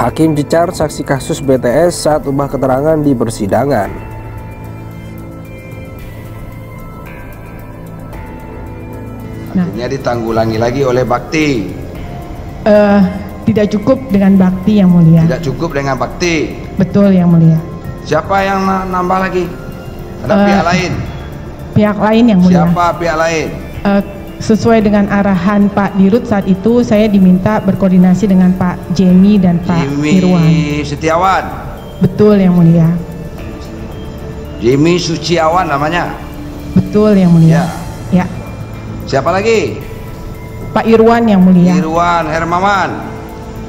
Hakim cecar saksi kasus BTS saat ubah keterangan di persidangan. Akhirnya ditanggulangi lagi oleh Bakti. Tidak cukup dengan Bakti, Yang Mulia. Tidak cukup dengan Bakti. Betul, Yang Mulia. Siapa yang nambah lagi? Ada pihak lain? Pihak lain, Yang Mulia. Siapa pihak lain? Sesuai dengan arahan Pak Dirut saat itu, saya diminta berkoordinasi dengan Pak Jemi dan Pak Irwan. Jimmy Setiawan. Betul, Yang Mulia. Jimmy Suciawan namanya. Betul, Yang Mulia. Ya. Siapa lagi? Pak Irwan, Yang Mulia. Irwan Hermawan.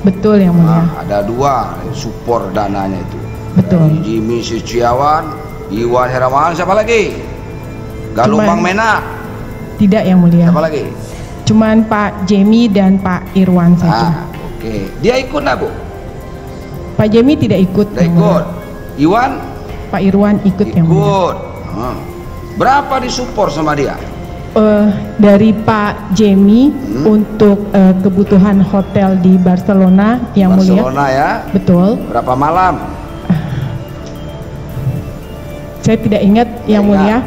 Betul, Yang Mulia. Ada dua support dananya itu. Betul. Jimmy Suciawan, Irwan Hermawan. Siapa lagi? Galumpang Menak. Tidak, Yang Mulia. Siapa lagi? Cuman Pak Jemi dan Pak Irwan saja. Oke. Dia ikut nggak, Bu? Pak Jemi tidak ikut. Tidak ikut. Iwan? Pak Irwan ikut, Yang Mulia. Ikut. Berapa disupport sama dia? Dari Pak Jemi untuk kebutuhan hotel di Barcelona, Yang Mulia. Barcelona ya? Betul. Berapa malam? Saya tidak ingat, Yang Mulia.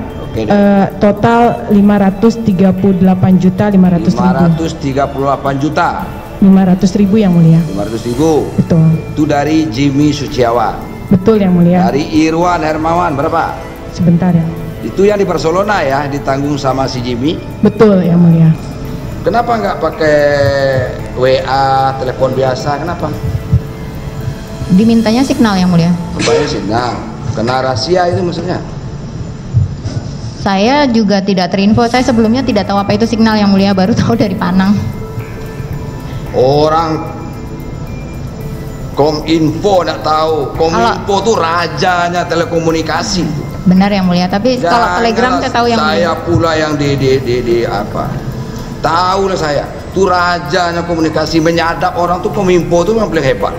Total 538 juta 500 ribu. 538 juta. 500 ribu, Yang Mulia. 500 ribu. Betul. Itu dari Jimmy Suciawan. Betul, Yang Mulia. Dari Irwan Hermawan berapa? Sebentar, ya. Itu yang di Barcelona ya, ditanggung sama si Jimmy. Betul, Yang Mulia. Kenapa nggak pakai WA, telepon biasa? Kenapa? Dimintanya signal, Yang Mulia. Supaya signal. Kena rahasia itu maksudnya. Saya juga tidak terinfo. Saya sebelumnya tidak tahu apa itu signal, Yang Mulia. Baru tahu dari Panang. Orang Kominfo nggak tahu. Kominfo tuh rajanya telekomunikasi. Benar, Yang Mulia. Tapi kalau Telegram saya tahu, Yang Mulia. Saya pula yang di apa? Tahu lah saya. Tuh rajanya komunikasi, menyadap orang tuh Kominfo tuh yang paling hebat.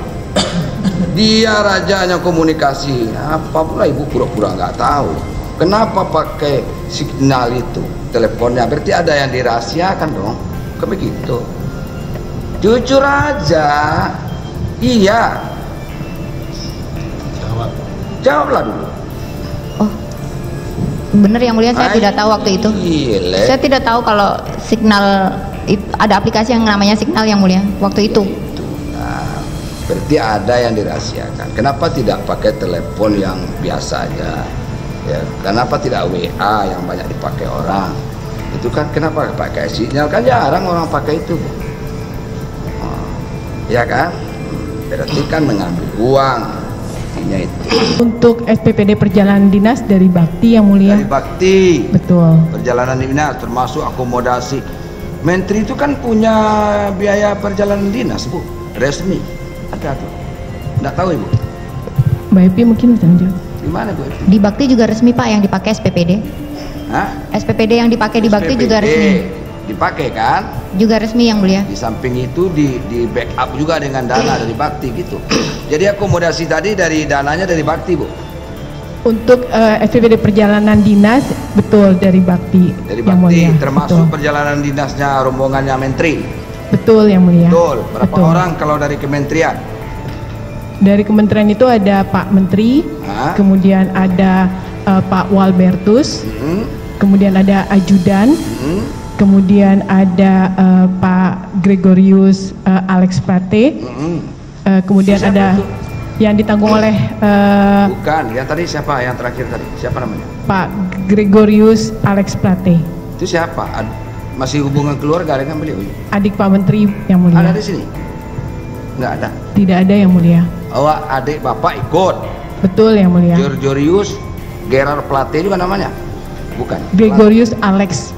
Dia rajanya komunikasi. Apa pula ibu pura-pura nggak tahu. Kenapa pakai signal itu teleponnya? Berarti ada yang dirahasiakan dong. Kok begitu? Jujur aja. Iya. Jawablah dulu. Oh, benar, Yang Mulia. Saya tidak tahu waktu itu. Saya tidak tahu kalau signal ada aplikasi yang namanya signal, Yang Mulia. Waktu itu. Nah, berarti ada yang dirahasiakan. Kenapa tidak pakai telepon yang biasa aja? Ya, kenapa tidak WA yang banyak dipakai orang? Itu kan kenapa pakai sinyal? Kan jarang orang pakai itu. Ya kan? Berarti kan mengambil uang. Intinya itu. Untuk SPPD perjalanan dinas dari Bakti, Yang Mulia. Dari Bakti. Betul. Perjalanan dinas termasuk akomodasi. Menteri itu kan punya biaya perjalanan dinas, Bu. Resmi. Ada tuh. Nggak tahu, Ibu? Mbak Epi mungkin bisa menjawab. Di mana, Bu? Di Bakti juga resmi, Pak, yang dipakai SPPD. Hah? SPPD yang dipakai di Bakti SPPD juga resmi. Dipakai kan? Juga resmi, Yang Mulia. Di samping itu di backup juga dengan dana dari Bakti gitu. Jadi akomodasi tadi dari dananya dari Bakti, Bu. Untuk SPPD perjalanan dinas, betul, dari Bakti. Dari Yang Bakti, Mulia. termasuk Betul. perjalanan dinasnya rombongannya Menteri. Betul, Yang Mulia. Betul. Berapa Betul. orang kalau dari kementerian? Dari kementerian itu ada Pak Menteri, kemudian ada Pak Walbertus, kemudian ada ajudan, kemudian ada Pak Gregorius Alex Plate, kemudian ada yang ditanggung oleh Bukan, yang tadi siapa? Yang terakhir tadi siapa namanya? Pak Gregorius Alex Plate. Itu siapa? Masih hubungan keluarga dengan beliau? Adik Pak Menteri, Yang Mulia. Ada di sini? Nggak ada. Tidak ada, Yang Mulia. Oh, adik bapak ikut. Betul, Yang Mulia. Gregorius Gerard Plate juga namanya? Bukan. Gregorius Alex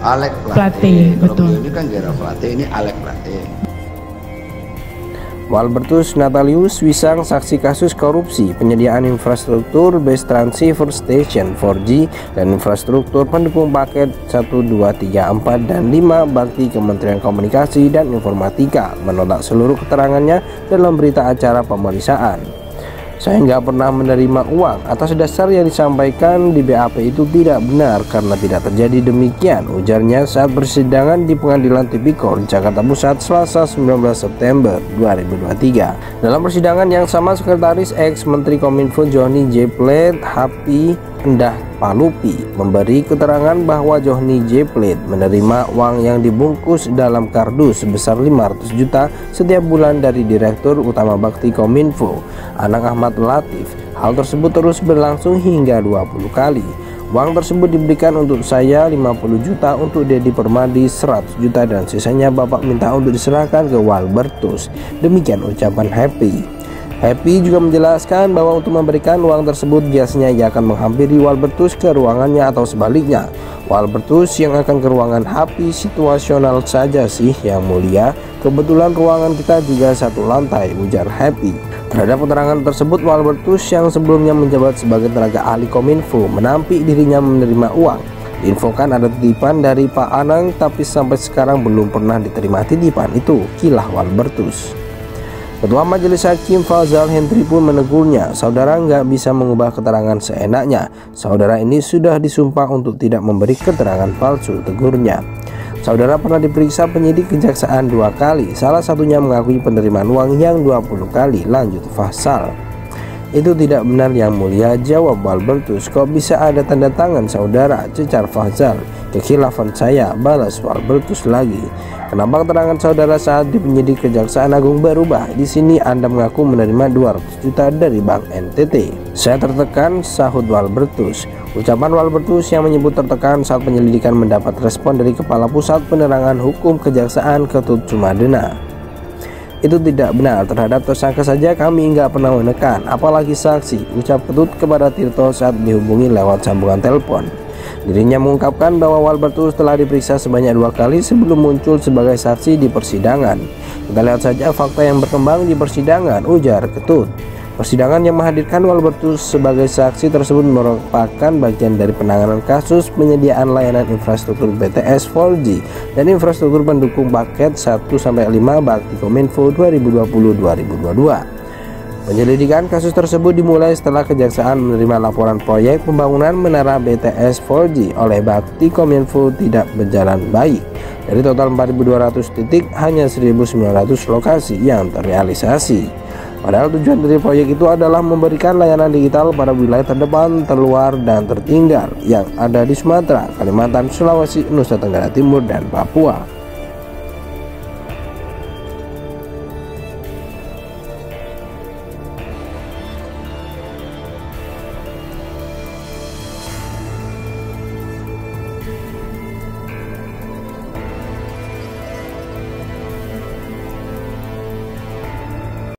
Plate. Kalau Betul. beliau ini kan Gerard Plate, ini Alex Plate. Walbertus Natalius Wisang saksi kasus korupsi penyediaan infrastruktur base transceiver station 4G dan infrastruktur pendukung paket 1, 2, 3, 4, dan 5 Bakti Kementerian Komunikasi dan Informatika menolak seluruh keterangannya dalam berita acara pemeriksaan. Saya nggak pernah menerima uang. Atas dasar yang disampaikan di BAP itu tidak benar karena tidak terjadi demikian, ujarnya saat persidangan di Pengadilan Tipikor Jakarta Pusat Selasa 19 September 2023. Dalam persidangan yang sama, Sekretaris ex Menteri Kominfo Johnny J. Plate Happy Endah Palupi memberi keterangan bahwa Johnny J. Plate menerima uang yang dibungkus dalam kardus sebesar 500 juta setiap bulan dari Direktur Utama Bakti Kominfo, Anang Ahmad Latif. Hal tersebut terus berlangsung hingga 20 kali. Uang tersebut diberikan untuk saya 50 juta, untuk Dedi Permadi 100 juta, dan sisanya Bapak minta untuk diserahkan ke Walbertus. Demikian ucapan Happy. Happy juga menjelaskan bahwa untuk memberikan uang tersebut biasanya ia akan menghampiri Walbertus ke ruangannya atau sebaliknya. Walbertus yang akan ke ruangan Happy situasional saja sih yang mulia. Kebetulan ruangan kita juga satu lantai, ujar Happy. Terhadap keterangan tersebut, Walbertus yang sebelumnya menjabat sebagai tenaga ahli Kominfo menampik dirinya menerima uang. Diinfokan ada titipan dari Pak Anang, tapi sampai sekarang belum pernah diterima titipan itu, kilah Walbertus. Ketua Majelis Hakim Fazal Hendri pun menegurnya, saudara nggak bisa mengubah keterangan seenaknya. Saudara ini sudah disumpah untuk tidak memberi keterangan palsu, tegurnya. Saudara pernah diperiksa penyidik kejaksaan 2 kali, salah satunya mengakui penerimaan uang yang 20 kali, lanjut Fazal. Itu tidak benar yang mulia, jawab Walbertus. Kok bisa ada tanda tangan saudara, cecar Fazal. Kekhilafan saya, balas Walbertus lagi. Kenapa keterangan saudara saat di penyidik Kejaksaan Agung berubah? Di sini Anda mengaku menerima 200 juta dari Bank NTT. Saya tertekan, sahut Walbertus. Ucapan Walbertus yang menyebut tertekan saat penyelidikan mendapat respon dari Kepala Pusat Penerangan Hukum Kejaksaan Ketut Sumadena. Itu tidak benar, terhadap tersangka saja kami nggak pernah menekan, apalagi saksi, ucap Ketut kepada Tirto saat dihubungi lewat sambungan telepon. Dirinya mengungkapkan bahwa Walbertus telah diperiksa sebanyak 2 kali sebelum muncul sebagai saksi di persidangan. Kita lihat saja fakta yang berkembang di persidangan, ujar Ketut. Persidangan yang menghadirkan Walbertus sebagai saksi tersebut merupakan bagian dari penanganan kasus penyediaan layanan infrastruktur BTS 4G dan infrastruktur pendukung paket 1-5 Bakti Kominfo 2020-2022. Penyelidikan kasus tersebut dimulai setelah Kejaksaan menerima laporan proyek pembangunan menara BTS 4G oleh Bakti Kominfo tidak berjalan baik. Dari total 4.200 titik, hanya 1.900 lokasi yang terrealisasi. Padahal tujuan dari proyek itu adalah memberikan layanan digital pada wilayah terdepan, terluar, dan tertinggal yang ada di Sumatera, Kalimantan, Sulawesi, Nusa Tenggara Timur, dan Papua.